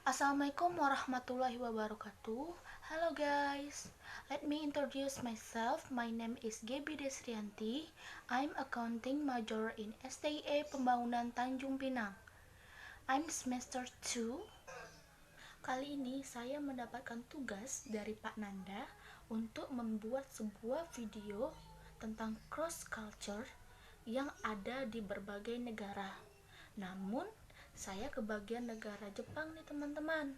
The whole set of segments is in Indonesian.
Assalamualaikum warahmatullahi wabarakatuh. Hello guys, let me introduce myself. My name is Gaby Desrianti. I'm accounting major in STIA Pembangunan Tanjung Pinang. I'm semester 2. Kali ini saya mendapatkan tugas dari Pak Nanda untuk membuat sebuah video tentang cross culture yang ada di berbagai negara. Namun, saya ke bagian negara Jepang nih teman-teman.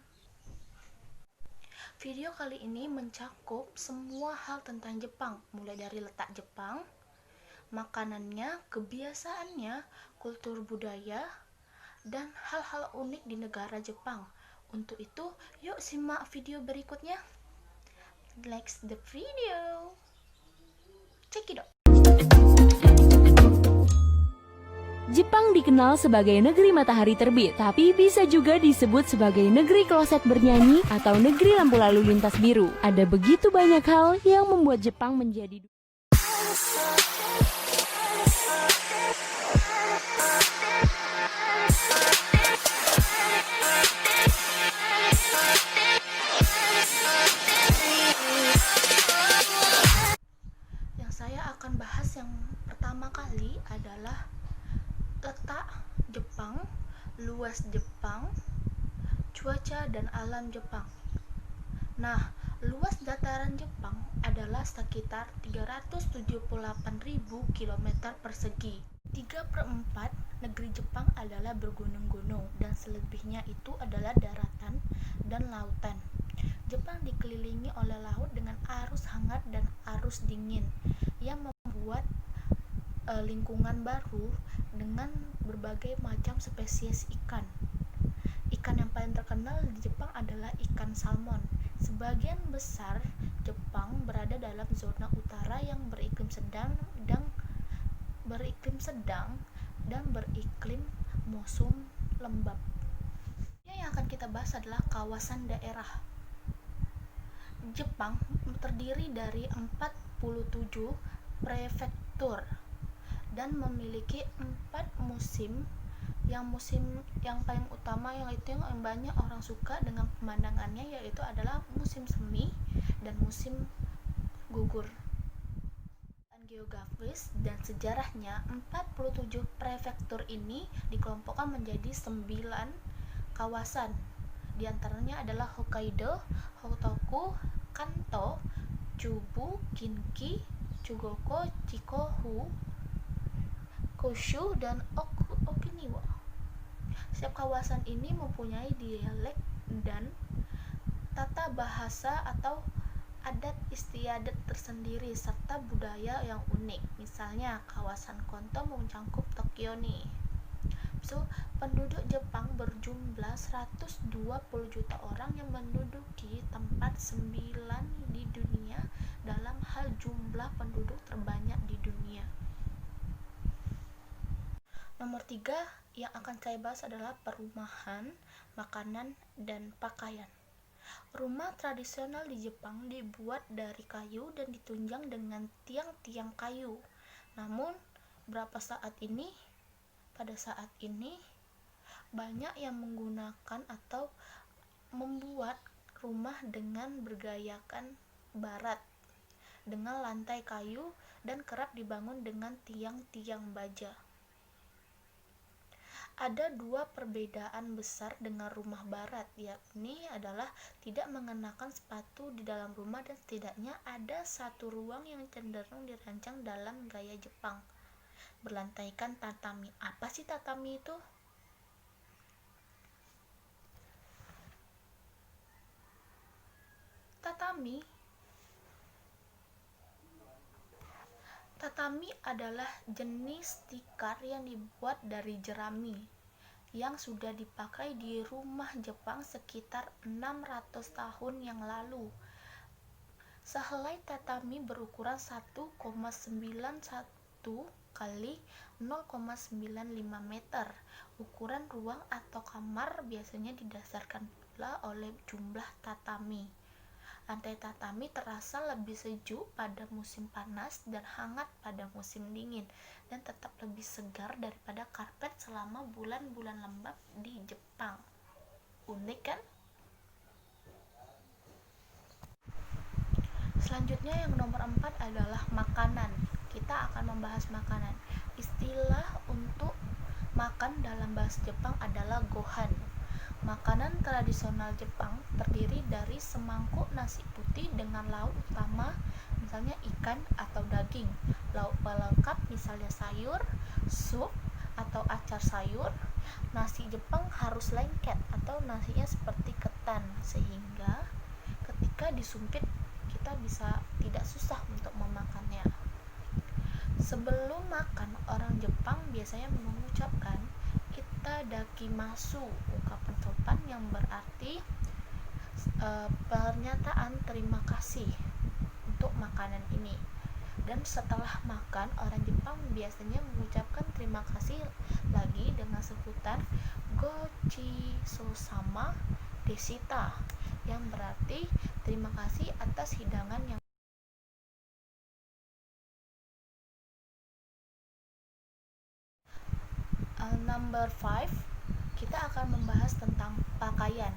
Video kali ini mencakup semua hal tentang Jepang, mulai dari letak Jepang, makanannya, kebiasaannya, kultur budaya, dan hal-hal unik di negara Jepang. Untuk itu, yuk simak video berikutnya. Next the video. Check it out. Jepang dikenal sebagai negeri matahari terbit, tapi bisa juga disebut sebagai negeri kloset bernyanyi atau negeri lampu lalu lintas biru. Ada begitu banyak hal yang membuat Jepang menjadi Yang saya akan bahas yang pertama kali adalah letak Jepang, luas Jepang, cuaca dan alam Jepang. Nah, luas dataran Jepang adalah sekitar 378.000 km persegi. 3/4 negeri Jepang adalah bergunung-gunung dan selebihnya itu adalah daratan dan lautan. Jepang dikelilingi oleh laut dengan arus hangat dan arus dingin yang membuat lingkungan baru dengan berbagai macam spesies ikan. Ikan yang paling terkenal di Jepang adalah ikan salmon. Sebagian besar Jepang berada dalam zona utara yang beriklim sedang dan beriklim musim lembab. Yang akan kita bahas adalah kawasan daerah. Jepang terdiri dari 47 prefektur dan memiliki 4 musim. Musim yang paling utama yang banyak orang suka dengan pemandangannya yaitu adalah musim semi dan musim gugur. Geografis dan sejarahnya, 47 prefektur ini dikelompokkan menjadi 9 kawasan. Di antaranya adalah Hokkaido, Hotoku, Kanto, Chubu, Kinki, Chugoku, Chikoku, Kyushu, dan Okinawa. Setiap kawasan ini mempunyai dialek dan tata bahasa atau adat istiadat tersendiri serta budaya yang unik. Misalnya, kawasan Kanto mencakup Tokyo nih. Penduduk Jepang berjumlah 120 juta orang yang menduduki tempat 9 di dunia dalam hal jumlah penduduk terbanyak di dunia. Nomor 3 yang akan saya bahas adalah perumahan, makanan, dan pakaian. Rumah tradisional di Jepang dibuat dari kayu dan ditunjang dengan tiang-tiang kayu. Namun, pada saat ini banyak yang menggunakan atau membuat rumah dengan bergayakan barat dengan lantai kayu dan kerap dibangun dengan tiang-tiang baja. Ada 2 perbedaan besar dengan rumah barat, yakni adalah tidak mengenakan sepatu di dalam rumah dan setidaknya ada 1 ruang yang cenderung dirancang dalam gaya Jepang, berlantaikan tatami. Apa sih tatami itu? Tatami adalah jenis tikar yang dibuat dari jerami yang sudah dipakai di rumah Jepang sekitar 600 tahun yang lalu. Sehelai tatami berukuran 1,91 kali 0,95 meter. Ukuran ruang atau kamar biasanya didasarkan pula oleh jumlah tatami. Lantai tatami terasa lebih sejuk pada musim panas dan hangat pada musim dingin, dan tetap lebih segar daripada karpet selama bulan-bulan lembab di Jepang. Unik kan? Selanjutnya yang nomor 4 adalah makanan. Kita akan membahas makanan. Istilah untuk makan dalam bahasa Jepang adalah gohan. Makanan tradisional Jepang terdiri dari semangkuk nasi putih dengan lauk utama, misalnya ikan atau daging. Lauk pelengkap misalnya sayur, sup, atau acar sayur. Nasi Jepang harus lengket atau nasinya seperti ketan, sehingga ketika disumpit kita bisa tidak susah untuk memakannya. Sebelum makan, orang Jepang biasanya mengucapkan itadakimasu, ungkapan sopan yang berarti pernyataan terima kasih untuk makanan ini. Dan setelah makan, orang Jepang biasanya mengucapkan terima kasih lagi dengan sebutan gochisousama deshita, yang berarti terima kasih atas hidangan yang Number 5, kita akan membahas tentang pakaian.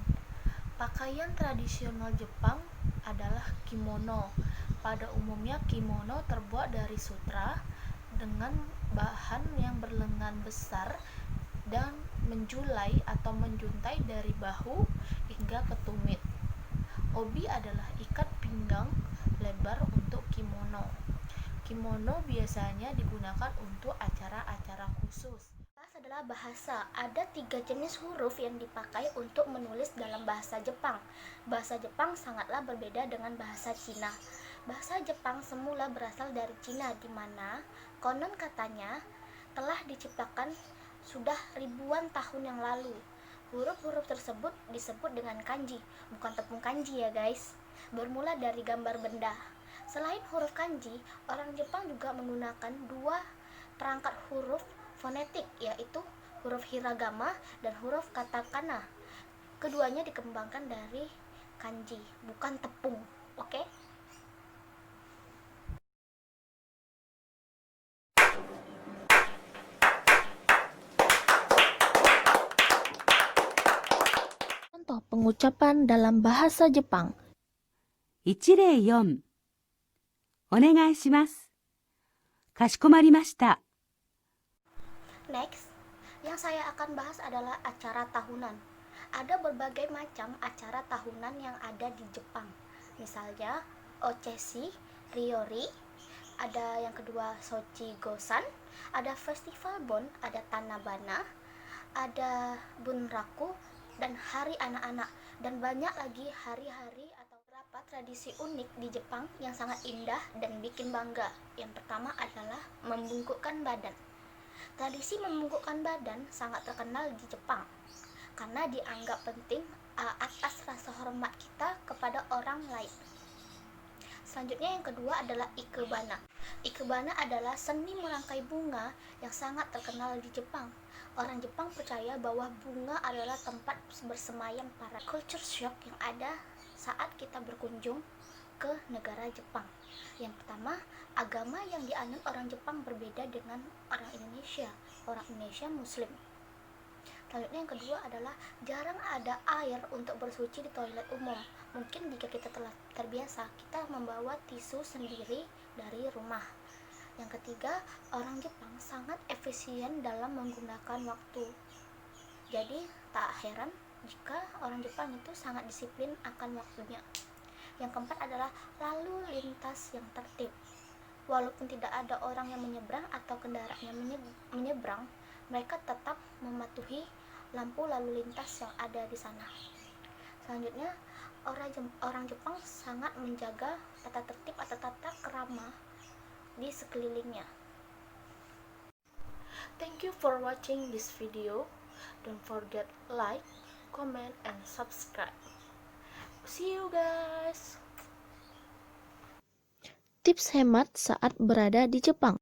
Pakaian tradisional Jepang adalah kimono. Pada umumnya kimono terbuat dari sutra dengan bahan yang berlengan besar dan menjulai atau menjuntai dari bahu hingga ke tumit. Obi adalah ikat pinggang lebar untuk kimono. Kimono biasanya digunakan untuk acara-acara khusus. Adalah bahasa. Ada 3 jenis huruf yang dipakai untuk menulis dalam bahasa Jepang. Bahasa Jepang sangatlah berbeda dengan bahasa Cina. Bahasa Jepang semula berasal dari Cina, di mana konon katanya telah diciptakan sudah ribuan tahun yang lalu. Huruf-huruf tersebut disebut dengan kanji, bukan tepung kanji ya guys. Bermula dari gambar benda. Selain huruf kanji, orang Jepang juga menggunakan 2 perangkat huruf fonetik, yaitu huruf hiragama dan huruf katakana. Keduanya dikembangkan dari kanji, bukan tepung. Oke? Contoh pengucapan dalam bahasa Jepang. 104お願いします。かしこまりました。 Next, yang saya akan bahas adalah acara tahunan. Ada berbagai macam acara tahunan yang ada di Jepang. Misalnya, Ocheshi, Ryori, ada yang kedua Sochi Gosan, ada Festival Bon, ada Tanabana, ada Bunraku, dan Hari Anak-anak, dan banyak lagi hari-hari atau beberapa tradisi unik di Jepang yang sangat indah dan bikin bangga. Yang pertama adalah membungkukkan badan. Tradisi membungkukkan badan sangat terkenal di Jepang karena dianggap penting atas rasa hormat kita kepada orang lain. Selanjutnya yang kedua adalah ikebana. Ikebana adalah seni merangkai bunga yang sangat terkenal di Jepang. Orang Jepang percaya bahwa bunga adalah tempat bersemayam para culture shock yang ada saat kita berkunjung ke negara Jepang. Yang pertama, agama yang dianut orang Jepang berbeda dengan orang Indonesia. Orang Indonesia Muslim. Selanjutnya yang kedua adalah jarang ada air untuk bersuci di toilet umum. Mungkin jika kita telah terbiasa, kita membawa tisu sendiri dari rumah. Yang ketiga, orang Jepang sangat efisien dalam menggunakan waktu. Jadi tak heran jika orang Jepang itu sangat disiplin akan waktunya. Yang keempat adalah lalu lintas yang tertib. Walaupun tidak ada orang yang menyeberang atau kendaraan yang menyeberang, mereka tetap mematuhi lampu lalu lintas yang ada di sana. Selanjutnya, orang Jepang sangat menjaga tata tertib atau tata krama di sekelilingnya. Thank you for watching this video. Don't forget like, comment, and subscribe. See you guys. Tips hemat saat berada di Jepang.